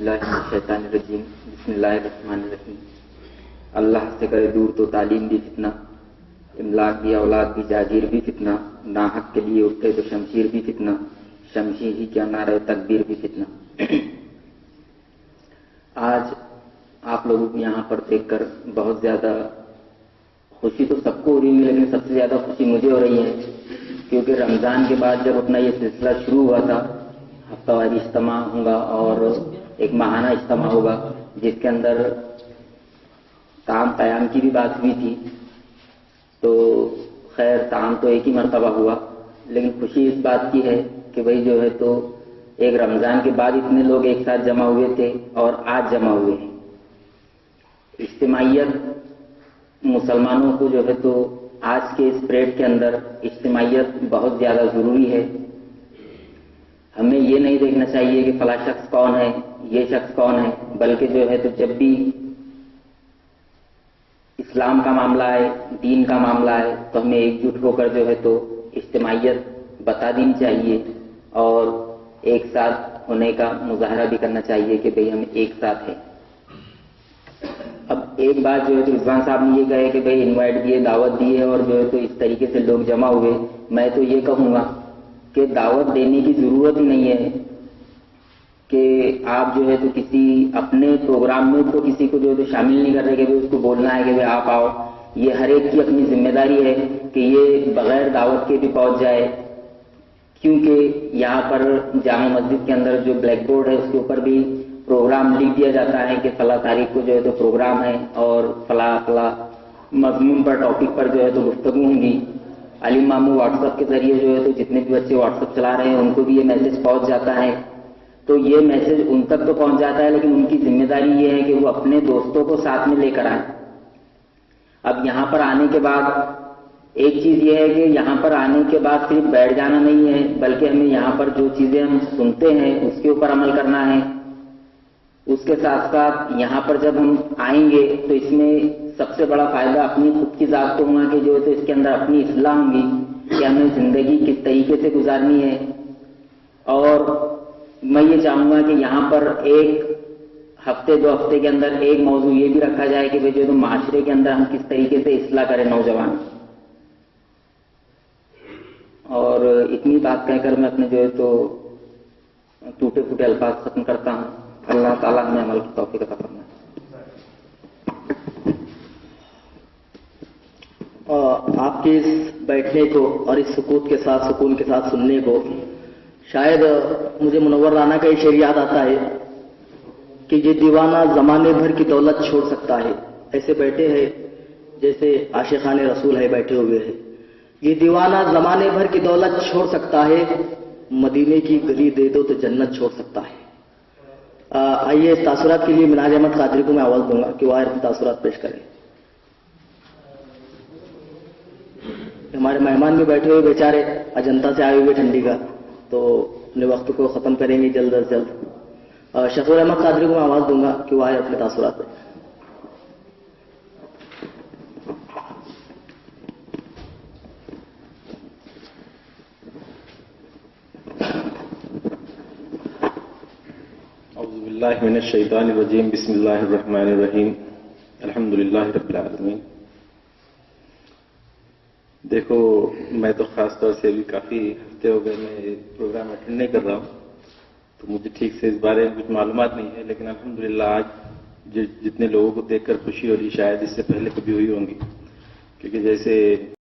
बिस्मिल्लाहिर्रहमानिर्रहीम बिस्मिल्लाहिर्रहमानिर्रहीम। अल्लाह से करे दूर तो तालीम भी फितना, इमलाक भी औलाद भी जागीर भी फितना, नाहक के लिए उठते तो शमशीर भी फितना, शमशीर ही क्या नारे तकबीर भी फितना। आज आप लोगों को यहाँ पर देखकर बहुत ज्यादा खुशी तो सबको हो रही है, लेकिन सबसे ज्यादा खुशी मुझे हो रही है क्योंकि रमजान के बाद जब अपना ये सिलसिला शुरू हुआ था, हफ्तावारी इज्तिमा होगा और एक माहाना इज्तिमा होगा जिसके अंदर ताम कयाम की भी बात हुई थी। तो खैर ताम तो एक ही मरतबा हुआ, लेकिन खुशी इस बात की है कि भाई जो है तो एक रमजान के बाद इतने लोग एक साथ जमा हुए थे और आज जमा हुए हैं। इज्तिमाइयत मुसलमानों को जो है तो आज के इस पीरियड के अंदर इज्तिमाइयत बहुत ज्यादा जरूरी है। हमें ये नहीं देखना चाहिए कि फला शख्स कौन है, ये शख्स कौन है, बल्कि जो है तो जब भी इस्लाम का मामला है, दीन का मामला है, तो हमें एकजुट होकर जो है तो इज्तिमाइयत बता देनी चाहिए और एक साथ होने का मुजाहरा भी करना चाहिए कि भाई हम एक साथ हैं। अब एक बात जो है तो रिजवान साहब ने ये कहे कि भाई इनवाइट दिए, दावत दी है और जो है तो इस तरीके से लोग जमा हुए। मैं तो ये कहूँगा कि दावत देने की जरूरत ही नहीं है कि आप जो है तो किसी अपने प्रोग्राम में तो किसी को जो है तो शामिल नहीं कर रहे कि भाई उसको बोलना है कि भाई आप आओ। ये हर एक की अपनी जिम्मेदारी है कि ये बगैर दावत के भी पहुंच जाए, क्योंकि यहाँ पर जामा मस्जिद के अंदर जो ब्लैक बोर्ड है उसके ऊपर भी प्रोग्राम लिख दिया जाता है कि फला तारीख को जो है तो प्रोग्राम है और फला फला मजमून पर टॉपिक पर जो है तो गुफ्तगू होंगी। अलीम मामू व्हाट्सएप के जरिए जो है तो जितने भी बच्चे व्हाट्सएप चला रहे हैं उनको भी ये मैसेज पहुंच जाता है। तो ये मैसेज उन तक तो पहुंच जाता है, लेकिन उनकी जिम्मेदारी ये है कि वो अपने दोस्तों को साथ में लेकर आए। अब यहाँ पर आने के बाद एक चीज ये है कि यहाँ पर आने के बाद सिर्फ बैठ जाना नहीं है, बल्कि हमें यहाँ पर जो चीजें हम सुनते हैं उसके ऊपर अमल करना है। उसके साथ साथ यहाँ पर जब हम आएंगे तो इसमें सबसे बड़ा फायदा अपनी खुद की जात को होगा कि जो है तो इसके अंदर अपनी इस्लाह होगी कि हमें जिंदगी किस तरीके से गुजारनी है। और मैं ये चाहूंगा कि यहाँ पर एक हफ्ते दो हफ्ते के अंदर एक मौजू ये भी रखा जाए कि भाई जो है तो माशरे के अंदर हम किस तरीके से इस्लाह करें नौजवान। और इतनी बात कहकर मैं अपने जो है तो टूटे फूटे अल्फाज खत्म करता हूँ। अल्लाह ताला हमें अमल की तौफीक अता फरमाए। आपके इस बैठने को और इस सुकून के साथ सुनने को शायद मुझे मुनव्वर राना का ये शेर याद आता है कि ये दीवाना जमाने भर की दौलत छोड़ सकता है। ऐसे बैठे हैं जैसे आशिकान रसूल है बैठे हुए हैं। ये दीवाना जमाने भर की दौलत छोड़ सकता है, मदीने की गली दे दो तो जन्नत छोड़ सकता है। आइए तासुरात के लिए मिनाज अहमद कादरी को मैं आवाज दूंगा कि वो अपने तासुरात पेश करें। हमारे मेहमान भी बैठे हुए बेचारे अजंता से आए हुए ठंडी का, तो अपने वक्त को खत्म करेंगे जल्द अज जल्द। शफूर अहमद कादरी को मैं आवाज दूंगा कि वो आए अपने तासुरात पे। औज़ुबिल्लाहि मिनश शैतानिर रजीम बिस्मिल्लाहिर्रहमानिर्रहीम अल्हम्दुलिल्लाहि रब्बिल आलमीन। देखो, मैं तो खास तौर से अभी काफी हफ्ते हो गए मैं प्रोग्राम अटेंड नहीं कर रहा हूँ, तो मुझे ठीक से इस बारे में कुछ मालूमात नहीं है। लेकिन अल्हम्दुलिल्लाह आज जितने लोगों को देखकर खुशी हो रही शायद इससे पहले कभी हुई होंगी, क्योंकि जैसे